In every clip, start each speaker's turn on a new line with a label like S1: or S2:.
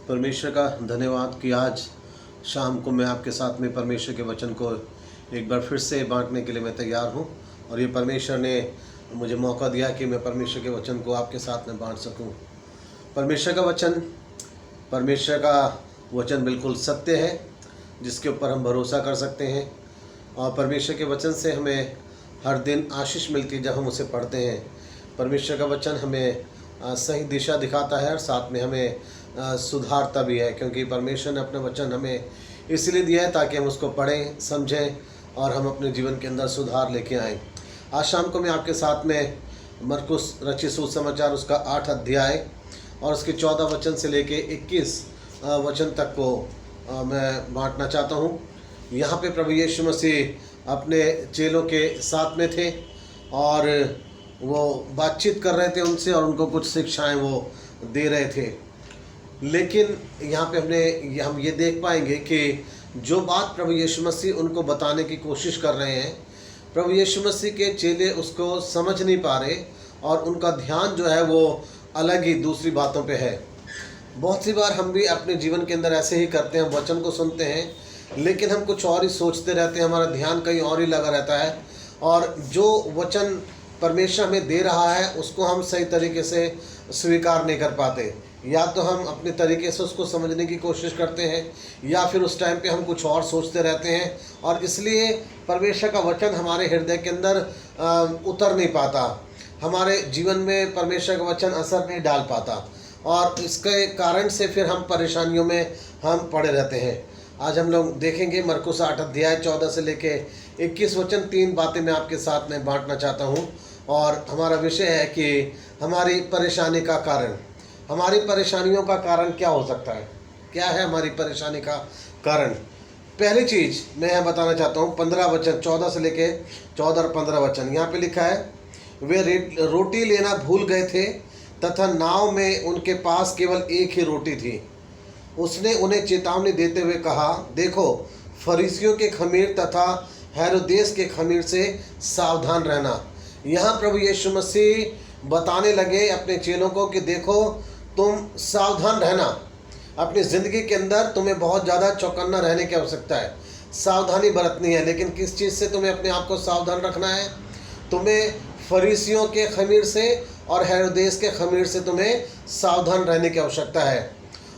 S1: परमेश्वर का धन्यवाद कि आज शाम को मैं आपके साथ में परमेश्वर के वचन को एक बार फिर से बांटने के लिए मैं तैयार हूं। और ये परमेश्वर ने मुझे मौका दिया कि मैं परमेश्वर के वचन को आपके साथ में बांट सकूं। परमेश्वर का वचन बिल्कुल सत्य है, जिसके ऊपर हम भरोसा कर सकते हैं। और परमेश्वर के वचन से हमें हर दिन आशीष मिलती है जब हम उसे पढ़ते हैं। परमेश्वर का वचन हमें सही दिशा दिखाता है और साथ में हमें सुधारता भी है, क्योंकि परमेश्वर ने अपना वचन हमें इसलिए दिया है ताकि हम उसको पढ़ें, समझें और हम अपने जीवन के अंदर सुधार लेके आएँ। आज शाम को मैं आपके साथ में मरकुस रचित सुसमाचार उसका 8 अध्याय और उसके 14 वचन से लेके 21 वचन तक को मैं बांटना चाहता हूँ। यहाँ पे प्रभु यीशु मसीह अपने चेलों के साथ में थे और वो बातचीत कर रहे थे उनसे और उनको कुछ शिक्षाएं वो दे रहे थे। लेकिन यहाँ पे हम ये देख पाएंगे कि जो बात प्रभु यीशु मसीह उनको बताने की कोशिश कर रहे हैं, प्रभु यीशु मसीह के चेले उसको समझ नहीं पा रहे और उनका ध्यान जो है वो अलग ही दूसरी बातों पे है। बहुत सी बार हम भी अपने जीवन के अंदर ऐसे ही करते हैं, वचन को सुनते हैं लेकिन हम कुछ और ही सोचते रहते हैं, हमारा ध्यान कहीं और ही लगा रहता है और जो वचन परमेश्वर हमें दे रहा है उसको हम सही तरीके से स्वीकार नहीं कर पाते। या तो हम अपने तरीके से उसको समझने की कोशिश करते हैं या फिर उस टाइम पे हम कुछ और सोचते रहते हैं और इसलिए परमेश्वर का वचन हमारे हृदय के अंदर उतर नहीं पाता, हमारे जीवन में परमेश्वर का वचन असर नहीं डाल पाता और इसके कारण से फिर हम परेशानियों में हम पड़े रहते हैं। आज हम लोग देखेंगे मरकुस 8 अध्याय 14 से लेके 21 वचन। 3 बातें मैं आपके साथ में बांटना चाहता हूँ और हमारा विषय है कि हमारी परेशानी का कारण, हमारी परेशानियों का कारण क्या हो सकता है, क्या है हमारी परेशानी का कारण। पहली चीज़ मैं यहाँ बताना चाहता हूँ 15 वचन 14 से लेके 14 और 15 वचन। यहाँ पे लिखा है, वे रोटी लेना भूल गए थे तथा नाव में उनके पास केवल एक ही रोटी थी। उसने उन्हें चेतावनी देते हुए कहा, देखो फरीसियों के खमीर तथा हेरोदेस के खमीर से सावधान रहना। यहाँ प्रभु यीशु मसीह बताने लगे अपने चेलों को कि देखो तुम सावधान रहना, अपनी ज़िंदगी के अंदर तुम्हें बहुत ज़्यादा चौकन्ना रहने की आवश्यकता है, सावधानी बरतनी है। लेकिन किस चीज़ से तुम्हें अपने आप को सावधान रखना है? तुम्हें फरीसियों के खमीर से और हेरोदेस के खमीर से तुम्हें सावधान रहने की आवश्यकता है।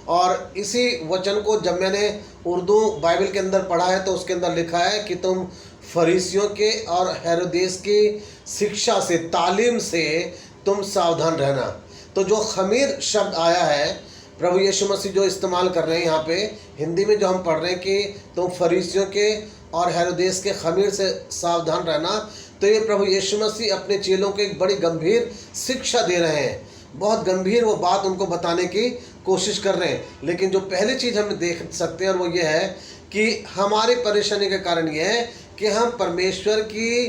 S1: और इसी वचन को जब मैंने उर्दू बाइबल के अंदर पढ़ा है तो उसके अंदर लिखा है कि तुम फरीसियों के और हेरोदेस की शिक्षा से, तालीम से तुम सावधान रहना। तो जो खमीर शब्द आया है प्रभु यीशु मसीह जो इस्तेमाल कर रहे हैं यहाँ पे हिंदी में, जो हम पढ़ रहे हैं कि तुम फरीसियों के और हेरोदेस के खमीर से सावधान रहना, तो ये प्रभु यीशु मसीह अपने चेलों को एक बड़ी गंभीर शिक्षा दे रहे हैं, बहुत गंभीर वो बात उनको बताने की कोशिश कर रहे हैं। लेकिन जो पहली चीज़ हम देख सकते हैं और वो ये है कि हमारी परेशानी का कारण ये है कि हम परमेश्वर की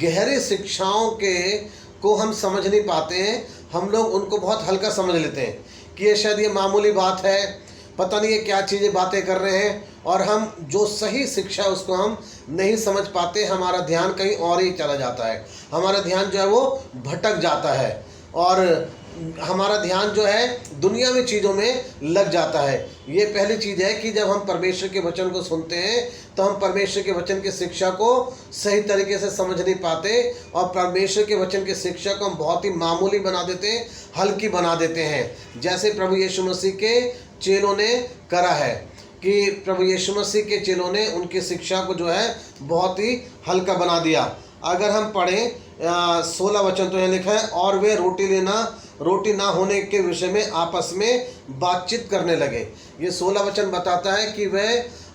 S1: गहरी शिक्षाओं को हम समझ नहीं पाते हैं। हम लोग उनको बहुत हल्का समझ लेते हैं कि ये शायद ये मामूली बात है, पता नहीं ये क्या चीज़ें बातें कर रहे हैं, और हम जो सही शिक्षा है उसको हम नहीं समझ पाते। हमारा ध्यान कहीं और ही चला जाता है, हमारा ध्यान जो है वो भटक जाता है और हमारा ध्यान जो है दुनियावी चीज़ों में लग जाता है। ये पहली चीज़ है कि जब हम परमेश्वर के वचन को सुनते हैं तो हम परमेश्वर के वचन की शिक्षा को सही तरीके से समझ नहीं पाते और परमेश्वर के वचन की शिक्षा को हम बहुत ही मामूली बना देते हैं, हल्की बना देते हैं, जैसे प्रभु यीशु मसीह के चेलों ने करा है कि प्रभु यीशु मसीह के चेलों ने उनकी शिक्षा को जो है बहुत ही हल्का बना दिया। अगर हम पढ़ें 16 वचन तो यहाँ लिखा है, और वे रोटी ना होने के विषय में आपस में बातचीत करने लगे। ये 16 वचन बताता है कि वे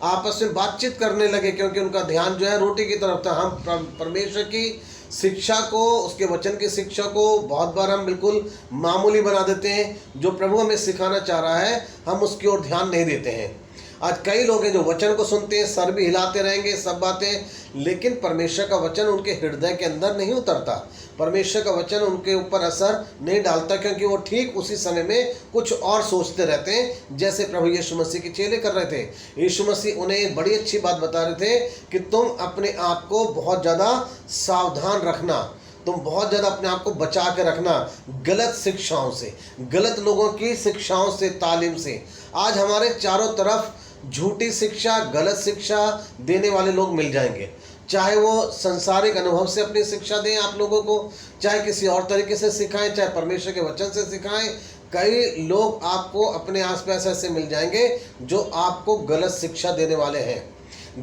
S1: आपस में बातचीत करने लगे क्योंकि उनका ध्यान जो है रोटी की तरफ था। हम परमेश्वर की शिक्षा को, उसके वचन की शिक्षा को बहुत बार हम बिल्कुल मामूली बना देते हैं। जो प्रभु हमें सिखाना चाह रहा है हम उसकी ओर ध्यान नहीं देते हैं। आज कई लोग हैं जो वचन को सुनते हैं, सर भी हिलाते रहेंगे सब बातें, लेकिन परमेश्वर का वचन उनके हृदय के अंदर नहीं उतरता, परमेश्वर का वचन उनके ऊपर असर नहीं डालता, क्योंकि वो ठीक उसी समय में कुछ और सोचते रहते हैं, जैसे प्रभु यीशु मसीह के चेले कर रहे थे। यीशु मसीह उन्हें एक बड़ी अच्छी बात बता रहे थे कि तुम अपने आप को बहुत ज़्यादा सावधान रखना, तुम बहुत ज़्यादा अपने आप को बचा के रखना गलत शिक्षाओं से, गलत लोगों की शिक्षाओं से, तालीम से। आज हमारे चारों तरफ झूठी शिक्षा, गलत शिक्षा देने वाले लोग मिल जाएंगे। चाहे वो संसारिक अनुभव से अपनी शिक्षा दें आप लोगों को, चाहे किसी और तरीके से सिखाएं, चाहे परमेश्वर के वचन से सिखाएं। कई लोग आपको अपने आसपास ऐसे मिल जाएंगे जो आपको गलत शिक्षा देने वाले हैं,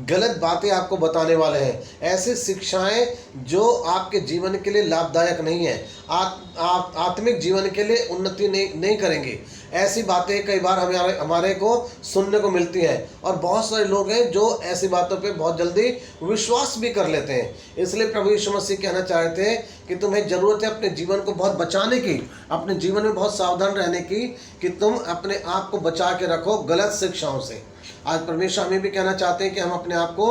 S1: गलत बातें आपको बताने वाले हैं, ऐसी शिक्षाएं जो आपके जीवन के लिए लाभदायक नहीं है, आत्मिक जीवन के लिए उन्नति नहीं करेंगी। ऐसी बातें कई बार हमारे को सुनने को मिलती हैं, और बहुत सारे लोग हैं जो ऐसी बातों पे बहुत जल्दी विश्वास भी कर लेते हैं। इसलिए प्रभु यीशु मसीह कहना चाहते हैं कि तुम्हें ज़रूरत है अपने जीवन को बहुत बचाने की, अपने जीवन में बहुत सावधान रहने की, कि तुम अपने आप को बचा के रखो गलत शिक्षाओं से। आज परमेश्वर हमें भी कहना चाहते हैं कि हम अपने आप को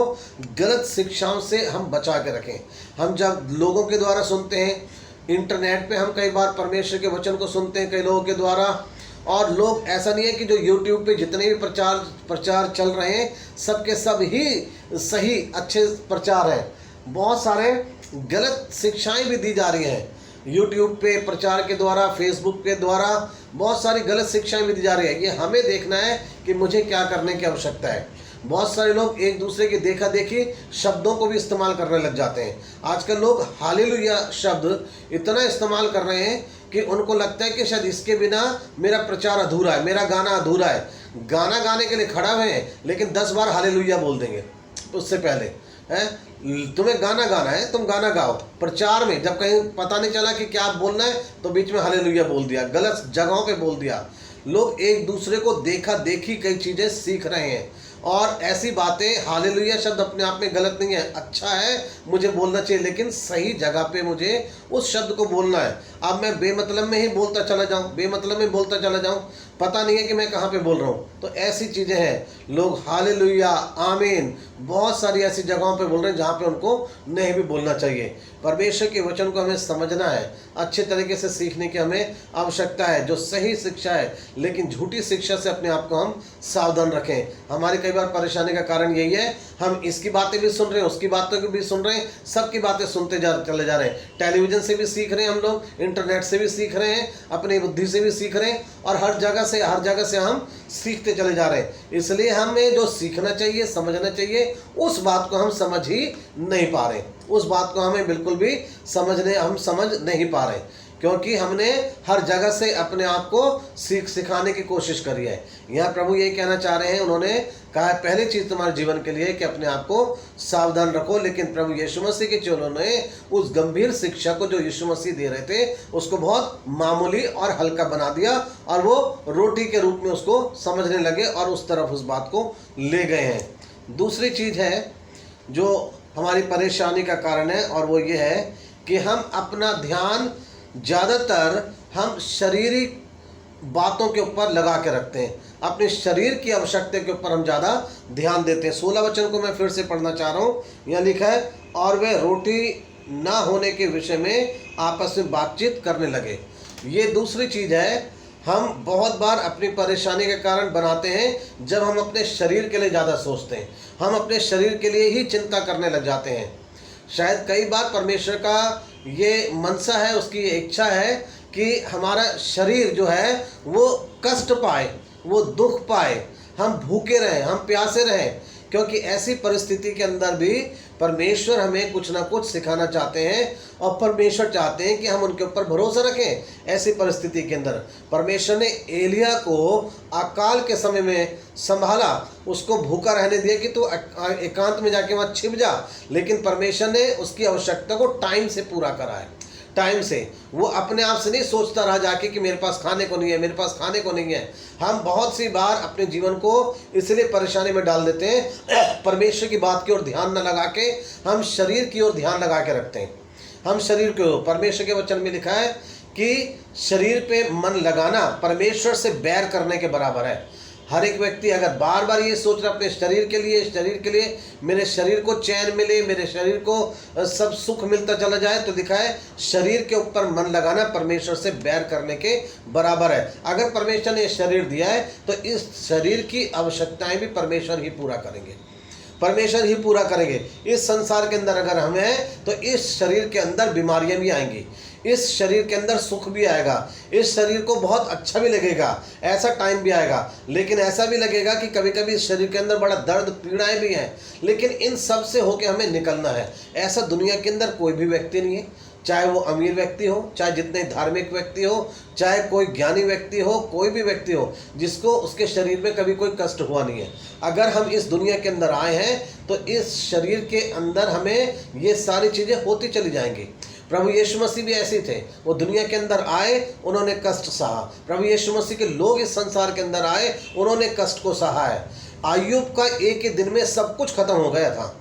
S1: गलत शिक्षाओं से हम बचा के रखें। हम जब लोगों के द्वारा सुनते हैं, इंटरनेट पे हम कई बार परमेश्वर के वचन को सुनते हैं कई लोगों के द्वारा, और लोग, ऐसा नहीं है कि जो यूट्यूब पे जितने भी प्रचार चल रहे हैं सबके सब ही सही अच्छे प्रचार हैं। बहुत सारे गलत शिक्षाएं भी दी जा रही हैं यूट्यूब पे प्रचार के द्वारा, फेसबुक के द्वारा बहुत सारी गलत शिक्षाएं भी दी जा रही है। ये हमें देखना है कि मुझे क्या करने की आवश्यकता है। बहुत सारे लोग एक दूसरे की देखा देखी शब्दों को भी इस्तेमाल करने लग जाते हैं। आजकल लोग हालेलुया शब्द इतना इस्तेमाल कर रहे हैं कि उनको लगता है कि शायद इसके बिना मेरा प्रचार अधूरा है, मेरा गाना अधूरा है। गाना गाने के लिए खड़ा हुए हैं लेकिन 10 बार हालेलुया बोल देंगे उससे पहले। है तुम्हें गाना गाना है, तुम गाना गाओ। प्रचार में जब कहीं पता नहीं चला कि क्या बोलना है तो बीच में हालेलुया बोल दिया, गलत जगहों पे बोल दिया। लोग एक दूसरे को देखा देखी कई चीज़ें सीख रहे हैं, और ऐसी बातें, हालेलुया शब्द अपने आप में गलत नहीं है, अच्छा है, मुझे बोलना चाहिए, लेकिन सही जगह पे मुझे उस शब्द को बोलना है। अब मैं बेमतलब में ही बोलता चला जाऊं, बेमतलब में बोलता चला जाऊं, पता नहीं है कि मैं कहाँ पे बोल रहा हूँ। तो ऐसी चीज़ें हैं। लोग हालेलुया, आमीन, बहुत सारी ऐसी जगहों पे बोल रहे हैं जहाँ पे उनको नहीं भी बोलना चाहिए। परमेश्वर के वचन को हमें समझना है, अच्छे तरीके से सीखने की हमें आवश्यकता है, जो सही शिक्षा है। लेकिन झूठी शिक्षा से अपने आप को हम सावधान रखें। हमारी कई बार परेशानी का कारण यही है, हम इसकी बातें भी सुन रहे हैं, उसकी बातों की भी सुन रहे हैं, सबकी बातें सुनते चले जा रहे हैं। टेलीविज़न से भी सीख रहे हैं हम लोग, इंटरनेट से भी सीख रहे हैं, अपनी बुद्धि से भी सीख रहे हैं, और हर जगह से हम सीखते चले जा रहे हैं। इसलिए हमें जो सीखना चाहिए, समझना चाहिए, उस बात को हम समझ ही नहीं पा रहे। उस बात को हमें बिल्कुल भी हम समझ नहीं पा रहे, क्योंकि हमने हर जगह से अपने आप को सिखाने की कोशिश करी है। यहाँ प्रभु यही कहना चाह रहे हैं, उन्होंने कहा पहली चीज़ तुम्हारे जीवन के लिए कि अपने आप को सावधान रखो। लेकिन प्रभु यीशु मसीह के चेलों ने उस गंभीर शिक्षा को जो यीशु मसीह दे रहे थे उसको बहुत मामूली और हल्का बना दिया, और वो रोटी के रूप में उसको समझने लगे और उस तरफ उस बात को ले गए हैं। दूसरी चीज़ है जो हमारी परेशानी का कारण है, और वो ये है कि हम अपना ध्यान ज़्यादातर हम शारीरिक बातों के ऊपर लगा के रखते हैं, अपने शरीर की आवश्यकता के ऊपर हम ज़्यादा ध्यान देते हैं। 16 वचन को मैं फिर से पढ़ना चाह रहा हूँ। यहाँ लिखा है, और वे रोटी ना होने के विषय में आपस में बातचीत करने लगे। ये दूसरी चीज़ है, हम बहुत बार अपनी परेशानी के कारण बनाते हैं जब हम अपने शरीर के लिए ज़्यादा सोचते हैं, हम अपने शरीर के लिए ही चिंता करने लग जाते हैं। शायद कई बार परमेश्वर का ये मनसा है, उसकी ये इच्छा है कि हमारा शरीर जो है वो कष्ट पाए, वो दुख पाए, हम भूखे रहें, हम प्यासे रहें, क्योंकि ऐसी परिस्थिति के अंदर भी परमेश्वर हमें कुछ ना कुछ सिखाना चाहते हैं, और परमेश्वर चाहते हैं कि हम उनके ऊपर भरोसा रखें। ऐसी परिस्थिति के अंदर परमेश्वर ने एलिया को अकाल के समय में संभाला, उसको भूखा रहने दिया कि तू एकांत में जाके वहाँ छिप जा, लेकिन परमेश्वर ने उसकी आवश्यकता को टाइम से पूरा करा है। टाइम से वो अपने आप से नहीं सोचता रहा जाके कि मेरे पास खाने को नहीं है, मेरे पास खाने को नहीं है। हम बहुत सी बार अपने जीवन को इसलिए परेशानी में डाल देते हैं, परमेश्वर की बात की ओर ध्यान न लगा के हम शरीर की ओर ध्यान लगा के रखते हैं। हम शरीर को, परमेश्वर के वचन में लिखा है कि शरीर पे मन लगाना परमेश्वर से बैर करने के बराबर है। हर एक व्यक्ति अगर बार बार ये सोच रहा अपने शरीर के लिए मेरे शरीर को चैन मिले, मेरे शरीर को सब सुख मिलता चला जाए, तो दिखा है शरीर के ऊपर मन लगाना परमेश्वर से बैर करने के बराबर है। अगर परमेश्वर ने शरीर दिया है तो इस शरीर की आवश्यकताएं भी परमेश्वर ही पूरा करेंगे। परमेश्वर ही पूरा करेंगे। इस संसार के अंदर अगर हम हैं तो इस शरीर के अंदर बीमारियां भी आएंगी, इस शरीर के अंदर सुख भी आएगा, इस शरीर को बहुत अच्छा भी लगेगा, ऐसा टाइम भी आएगा। लेकिन ऐसा भी लगेगा कि कभी कभी इस शरीर के अंदर बड़ा दर्द पीड़ाएं भी हैं, लेकिन इन सब से होकर हमें निकलना है। ऐसा दुनिया के अंदर कोई भी व्यक्ति नहीं है, चाहे वो अमीर व्यक्ति हो, चाहे जितने धार्मिक व्यक्ति हो, चाहे कोई ज्ञानी व्यक्ति हो, कोई भी व्यक्ति हो जिसको उसके शरीर में कभी कोई कष्ट हुआ नहीं है। अगर हम इस दुनिया के अंदर आए हैं तो इस शरीर के अंदर हमें ये सारी चीज़ें होती चली जाएंगी। प्रभु यीशु मसीह भी ऐसे थे, वो दुनिया के अंदर आए, उन्होंने कष्ट सहा। प्रभु यीशु मसीह के लोग इस संसार के अंदर आए, उन्होंने कष्ट को सहा है। अय्यूब का एक ही दिन में सब कुछ खत्म हो गया था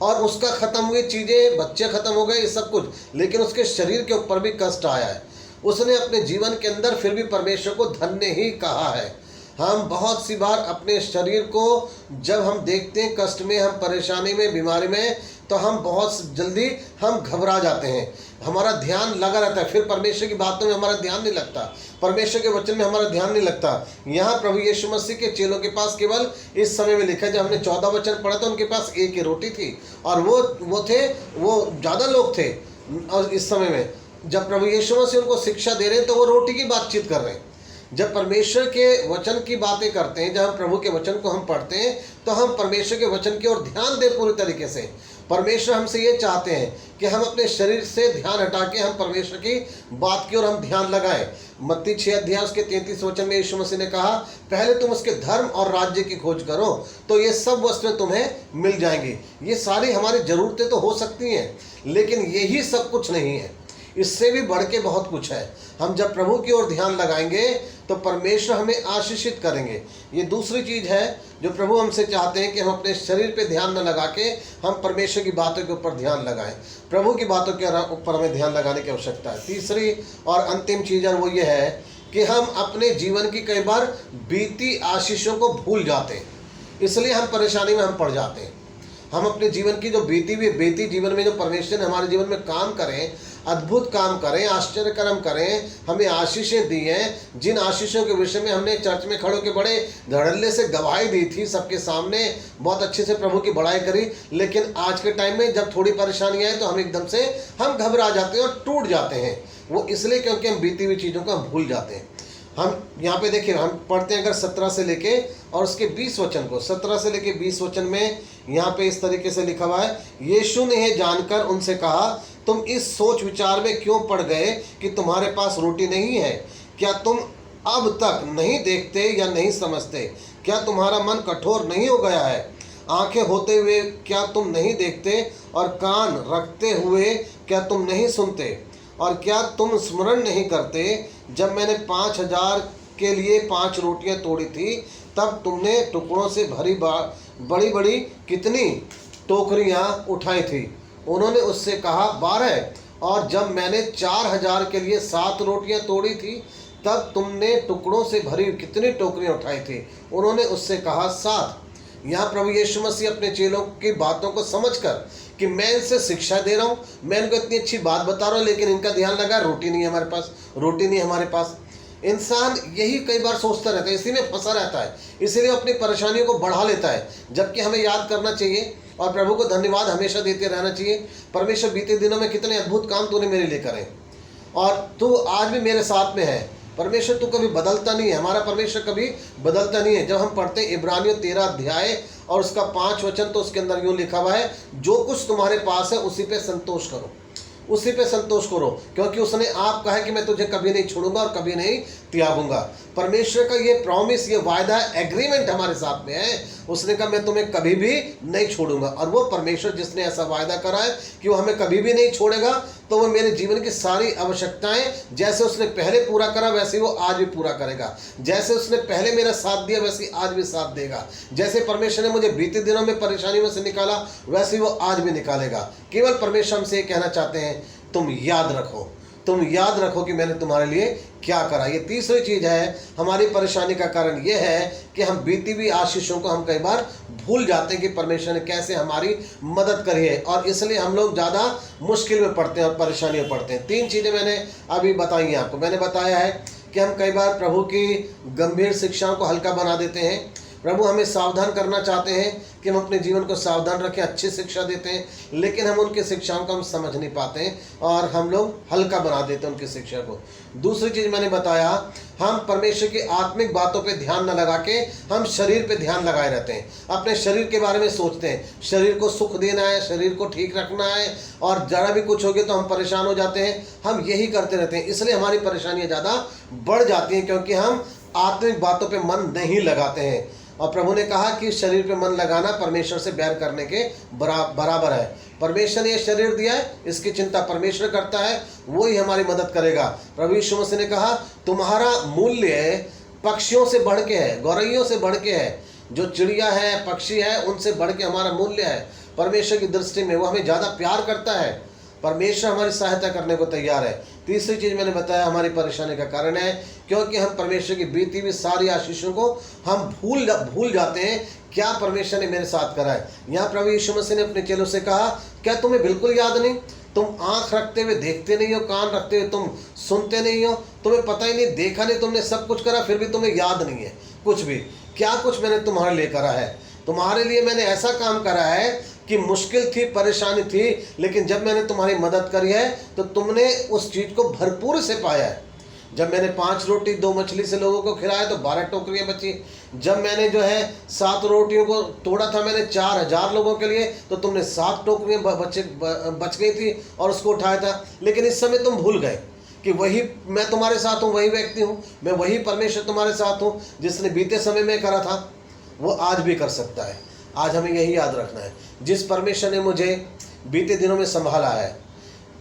S1: और उसका खत्म हुई चीज़ें, बच्चे खत्म हो गए, ये सब कुछ, लेकिन उसके शरीर के ऊपर भी कष्ट आया है। उसने अपने जीवन के अंदर फिर भी परमेश्वर को धन्य ही कहा है। हम बहुत सी बार अपने शरीर को जब हम देखते हैं कष्ट में, हम परेशानी में, बीमारी में, तो हम बहुत जल्दी हम घबरा जाते हैं, हमारा ध्यान लगा रहता है, फिर परमेश्वर की बातों में हमारा ध्यान नहीं लगता, परमेश्वर के वचन में हमारा ध्यान नहीं लगता। यहाँ प्रभु यीशु मसीह के चेलों के पास केवल इस समय में लिखा है, जब हमने 14 वचन पढ़ा था, उनके पास एक ही रोटी थी और वो ज़्यादा लोग थे। और इस समय में जब प्रभु यीशु मसीह उनको शिक्षा दे रहे हैं तो वो रोटी की बातचीत कर रहे हैं। जब परमेश्वर के वचन की बातें करते हैं, जब हम प्रभु के वचन को हम पढ़ते हैं, तो हम परमेश्वर के वचन की ओर ध्यान दें पूरी तरीके से। परमेश्वर हमसे ये चाहते हैं कि हम अपने शरीर से ध्यान हटा के हम परमेश्वर की बात की ओर हम ध्यान लगाएं। मत्ती 6 अध्याय उसके 33 वचन में यीशु मसीह ने कहा, पहले तुम उसके धर्म और राज्य की खोज करो तो ये सब वस्तुएं तुम्हें मिल जाएंगी। ये सारी हमारी ज़रूरतें तो हो सकती हैं, लेकिन यही सब कुछ नहीं है, इससे भी बढ़ के बहुत कुछ है। हम जब प्रभु की ओर ध्यान लगाएंगे तो परमेश्वर हमें आशीषित करेंगे। ये दूसरी चीज़ है जो प्रभु हमसे चाहते हैं कि हम अपने शरीर पे ध्यान न लगा के हम परमेश्वर की बातों के ऊपर ध्यान लगाएं। प्रभु की बातों के ऊपर हमें ध्यान लगाने की आवश्यकता है। तीसरी और अंतिम चीज़ वो ये है कि हम अपने जीवन की कई बार बीती आशीषों को भूल जाते हैं, इसलिए हम परेशानी में हम पड़ जाते हैं। हम अपने जीवन की जो बीती जीवन में जो परमेश्वर ने हमारे जीवन में काम करें, अद्भुत काम करें, आश्चर्य कर्म करें, हमें आशीषें दी हैं, जिन आशीषों के विषय में हमने चर्च में खड़े के बड़े धड़ल्ले से गवाही दी थी, सबके सामने बहुत अच्छे से प्रभु की बड़ाई करी, लेकिन आज के टाइम में जब थोड़ी परेशानी आए तो हम एकदम से हम घबरा जाते हैं और टूट जाते हैं। वो इसलिए क्योंकि हम बीती हुई चीज़ों को हम भूल जाते हैं। हम यहाँ पे देखिए, हम पढ़ते हैं अगर 17 से लेके और उसके 20 वचन को, 17 से लेके 20 वचन में यहाँ पे इस तरीके से लिखा हुआ है, यीशु ने यह जानकर उनसे कहा, तुम इस सोच विचार में क्यों पड़ गए कि तुम्हारे पास रोटी नहीं है? क्या तुम अब तक नहीं देखते या नहीं समझते? क्या तुम्हारा मन कठोर नहीं हो गया है? आंखें होते हुए क्या तुम नहीं देखते और कान रखते हुए क्या तुम नहीं सुनते? और क्या तुम स्मरण नहीं करते जब मैंने 5000 के लिए 5 रोटियां तोड़ी थी, तब तुमने टुकड़ों से भरी बड़ी बड़ी कितनी टोकरियां उठाई थी? उन्होंने उससे कहा 12। और जब मैंने 4000 के लिए 7 रोटियां तोड़ी थी, तब तुमने टुकड़ों से भरी कितनी टोकरियां उठाई थी? उन्होंने उससे कहा 7। यहाँ प्रभु यीशु मसीह अपने चेलों की बातों को समझकर कि मैं इनसे शिक्षा दे रहा हूँ, मैं इनको इतनी अच्छी बात बता रहा हूँ, लेकिन इनका ध्यान लगा रोटी नहीं है हमारे पास, रोटी नहीं है हमारे पास। इंसान यही कई बार सोचता रहता है, इसी में फंसा रहता है, इसीलिए अपनी परेशानियों को बढ़ा लेता है, जबकि हमें याद करना चाहिए और प्रभु को धन्यवाद हमेशा देते रहना चाहिए। परमेश्वर बीते दिनों में कितने अद्भुत काम तूने मेरे लिए करे और तू आज भी मेरे साथ में है। परमेश्वर तू कभी बदलता नहीं है, हमारा परमेश्वर कभी बदलता नहीं है। जब हम पढ़ते हैं इब्रानियों 13 अध्याय और उसका 5 वचन, तो उसके अंदर यूँ लिखा हुआ है, जो कुछ तुम्हारे पास है उसी पे संतोष करो, उसी पे संतोष करो, क्योंकि उसने आप कहा है कि मैं तुझे कभी नहीं छोड़ूंगा और कभी नहीं त्यागूंगा। परमेश्वर का ये प्रॉमिस, ये वायदा, एग्रीमेंट हमारे साथ में है। उसने कहा मैं तुम्हें कभी भी नहीं छोड़ूंगा, और वो परमेश्वर जिसने ऐसा वायदा करा है कि वो हमें कभी भी नहीं छोड़ेगा, तो वो मेरे जीवन की सारी आवश्यकताएं जैसे उसने पहले पूरा करा वैसे वो आज भी पूरा करेगा। जैसे उसने पहले मेरा साथ दिया वैसे आज भी साथ देगा। जैसे परमेश्वर ने मुझे बीते दिनों में परेशानी में से निकाला वैसे वो आज भी निकालेगा। केवल परमेश्वर हमसे ये कहना चाहते हैं, तुम याद रखो कि मैंने तुम्हारे लिए क्या करा। ये तीसरी चीज़ है, हमारी परेशानी का कारण ये है कि हम बीती हुई आशीषों को हम कई बार भूल जाते हैं कि परमेश्वर ने कैसे हमारी मदद करी है, और इसलिए हम लोग ज़्यादा मुश्किल में पड़ते हैं और परेशानी में पड़ते हैं। 3 चीज़ें मैंने अभी बताई हैं आपको। मैंने बताया है कि हम कई बार प्रभु की गंभीर शिक्षाओं को हल्का बना देते हैं, प्रभु हमें सावधान करना चाहते हैं कि हम अपने जीवन को सावधान रखें, अच्छी शिक्षा देते हैं, लेकिन हम उनकी शिक्षाओं को हम समझ नहीं पाते हैं और हम लोग हल्का बना देते हैं उनकी शिक्षा को। दूसरी चीज़ मैंने बताया, हम परमेश्वर की आत्मिक बातों पे ध्यान न लगा के हम शरीर पे ध्यान लगाए रहते हैं, अपने शरीर के बारे में सोचते हैं, शरीर को सुख देना है, शरीर को ठीक रखना है, और ज़रा भी कुछ हो गया तो हम परेशान हो जाते हैं। हम यही करते रहते हैं, इसलिए हमारी परेशानियाँ ज़्यादा बढ़ जाती हैं, क्योंकि हम आत्मिक बातों पे मन नहीं लगाते हैं। और प्रभु ने कहा कि शरीर पे मन लगाना परमेश्वर से बैर करने के बराबर है। परमेश्वर ने ये शरीर दिया है, इसकी चिंता परमेश्वर करता है, वो ही हमारी मदद करेगा। प्रभु यीशु मसीह ने कहा, तुम्हारा मूल्य पक्षियों से बढ़ के है, गौरैयों से बढ़ के है। जो चिड़िया है, पक्षी है, उनसे बढ़ के हमारा मूल्य है परमेश्वर की दृष्टि में। वो हमें ज़्यादा प्यार करता है, परमेश्वर हमारी सहायता करने को तैयार है। तीसरी चीज़ मैंने बताया, हमारी परेशानी का कारण है क्योंकि हम परमेश्वर की बीती हुई सारी आशीषों को हम भूल जाते हैं, क्या परमेश्वर ने मेरे साथ करा है। यहाँ प्रभु यीशु मसीह ने अपने चेलों से कहा, क्या तुम्हें बिल्कुल याद नहीं? तुम आँख रखते हुए देखते नहीं हो, कान रखते हुए तुम सुनते नहीं हो, तुम्हें पता ही नहीं, देखा नहीं, तुमने सब कुछ करा, फिर भी तुम्हें याद नहीं है कुछ भी। क्या कुछ मैंने तुम्हारे लिए करा है? तुम्हारे लिए मैंने ऐसा काम करा है कि मुश्किल थी, परेशानी थी, लेकिन जब मैंने तुम्हारी मदद करी है तो तुमने उस चीज़ को भरपूर से पाया है। जब मैंने 5 रोटी 2 मछली से लोगों को खिलाया तो 12 टोकरियाँ बची। जब मैंने 7 रोटियों को तोड़ा था मैंने 4000 लोगों के लिए, तो तुमने 7 टोकरियाँ बच गई थी और उसको उठाया था। लेकिन इस समय तुम भूल गए कि वही मैं तुम्हारे साथ हूँ, वही व्यक्ति हूँ, मैं वही परमेश्वर तुम्हारे साथ हूँ। जिसने बीते समय में करा था वो आज भी कर सकता है। आज हमें यही याद रखना है, जिस परमेश्वर ने मुझे बीते दिनों में संभाला है,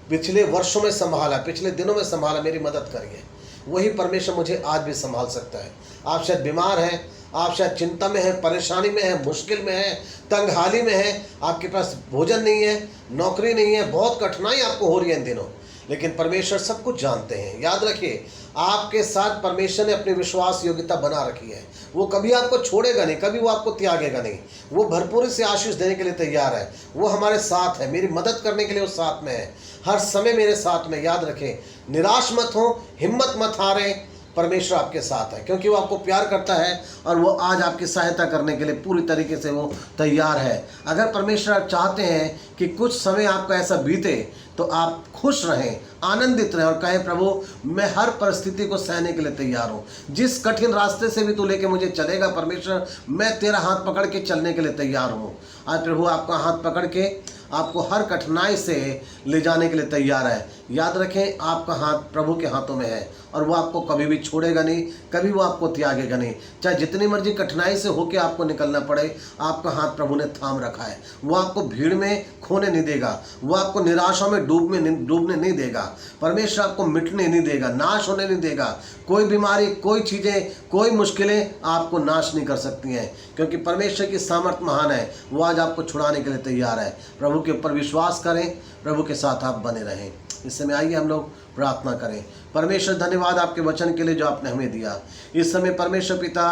S1: पिछले वर्षों में संभाला, पिछले दिनों में संभाला, मेरी मदद करी है, वही परमेश्वर मुझे आज भी संभाल सकता है। आप शायद बीमार हैं, आप शायद चिंता में हैं, परेशानी में हैं, मुश्किल में हैं, तंगहाली में हैं, आपके पास भोजन नहीं है, नौकरी नहीं है, बहुत कठिनाई आपको हो रही है इन दिनों, लेकिन परमेश्वर सब कुछ जानते हैं। याद रखिए, आपके साथ परमेश्वर ने अपनी विश्वास योग्यता बना रखी है। वो कभी आपको छोड़ेगा नहीं, कभी वो आपको त्यागेगा नहीं। वो भरपूरी से आशीष देने के लिए तैयार है, वो हमारे साथ है, मेरी मदद करने के लिए वो साथ में है, हर समय मेरे साथ में। याद रखें, निराश मत हो, हिम्मत मत हारें, परमेश्वर आपके साथ है, क्योंकि वो आपको प्यार करता है और वो आज आपकी सहायता करने के लिए पूरी तरीके से वो तैयार है। अगर परमेश्वर चाहते हैं कि कुछ समय आपका ऐसा बीते तो आप खुश रहें, आनंदित रहें और कहें, प्रभु मैं हर परिस्थिति को सहने के लिए तैयार हूँ। जिस कठिन रास्ते से भी तू लेके मुझे चलेगा परमेश्वर, मैं तेरा हाथ पकड़ के चलने के लिए तैयार हूँ। आज प्रभु आपका हाथ पकड़ के आपको हर कठिनाई से ले जाने के लिए तैयार है। याद रखें, आपका हाथ प्रभु के हाथों में है और वो आपको कभी भी छोड़ेगा नहीं, कभी वो आपको त्यागेगा नहीं। चाहे जितनी मर्जी कठिनाई से होके आपको निकलना पड़े, आपका हाथ प्रभु ने थाम रखा है। वो आपको भीड़ में खोने नहीं देगा, वो आपको निराशा में डूबने नहीं देगा। परमेश्वर आपको मिटने नहीं देगा, नाश होने नहीं देगा। कोई बीमारी, कोई चीज़ें, कोई मुश्किलें आपको नाश नहीं कर सकती हैं, क्योंकि परमेश्वर की सामर्थ्य महान है। वो आज आपको छुड़ाने के लिए तैयार है। प्रभु के ऊपर विश्वास करें, प्रभु के साथ आप बने रहें। इस समय आइए हम लोग प्रार्थना करें। परमेश्वर धन्यवाद आपके वचन के लिए जो आपने हमें दिया। इस समय परमेश्वर पिता,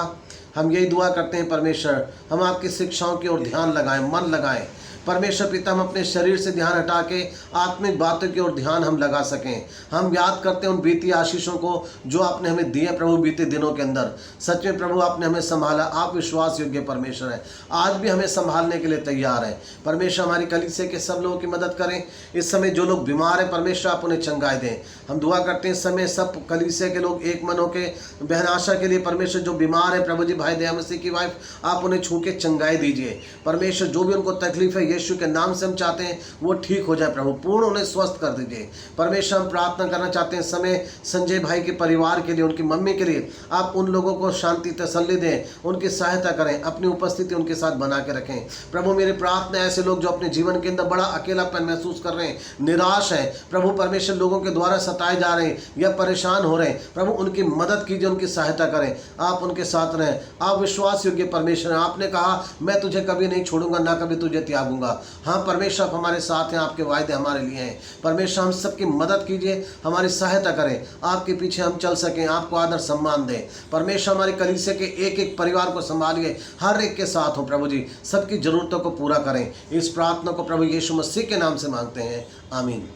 S1: हम यही दुआ करते हैं परमेश्वर, हम आपकी शिक्षाओं की ओर ध्यान लगाएं, मन लगाएं। परमेश्वर पिता, हम अपने शरीर से ध्यान हटा के आत्मिक बातों की ओर ध्यान हम लगा सकें। हम याद करते हैं उन बीती आशीषों को जो आपने हमें दिए प्रभु बीते दिनों के अंदर। सच में प्रभु आपने हमें संभाला, आप विश्वास योग्य परमेश्वर हैं, आज भी हमें संभालने के लिए तैयार हैं। परमेश्वर हमारी कलीसिया के सब लोगों की मदद करें। इस समय जो लोग बीमार हैं परमेश्वर आप उन्हें चंगाई दें। हम दुआ करते हैं इस समय सब कलीसिया के लोग एक मन होकर बहन आशा के लिए, परमेश्वर जो बीमार है प्रभु जी, भाई दया मसीह की वाइफ, आप उन्हें छू के चंगाई दीजिए। परमेश्वर जो भी उनको तकलीफ है यीशु के नाम से हम चाहते हैं वो ठीक हो जाए प्रभु, पूर्ण उन्हें स्वस्थ कर दीजिए। परमेश्वर हम प्रार्थना करना चाहते हैं समय संजय भाई के परिवार के लिए, उनकी मम्मी के लिए, आप उन लोगों को शांति तसल्ली दें, उनकी सहायता करें, अपनी उपस्थिति उनके साथ बना के रखें। प्रभु मेरी प्रार्थना है ऐसे लोग जो अपने जीवन के अंदर बड़ा अकेलापन महसूस कर रहे हैं, निराश है प्रभु, परमेश्वर लोगों के द्वारा सताए जा रहे हैं या परेशान हो रहे हैं, प्रभु उनकी मदद कीजिए, उनकी सहायता करें, आप उनके साथ रहें। आप विश्वास योग्य परमेश्वर हैं, आपने कहा मैं तुझे कभी नहीं छोड़ूंगा, ना कभी तुझे त्यागूंगा। हाँ परमेश्वर आप हमारे साथ हैं, आपके वायदे हमारे लिए हैं। परमेश्वर हम सबकी मदद कीजिए, हमारी सहायता करें, आपके पीछे हम चल सकें, आपको आदर सम्मान दें। परमेश्वर हमारी कलीसिया के एक एक परिवार को संभालिए, हर एक के साथ हो प्रभु जी, सबकी जरूरतों को पूरा करें। इस प्रार्थना को प्रभु यीशु मसीह के नाम से मांगते हैं, आमीन।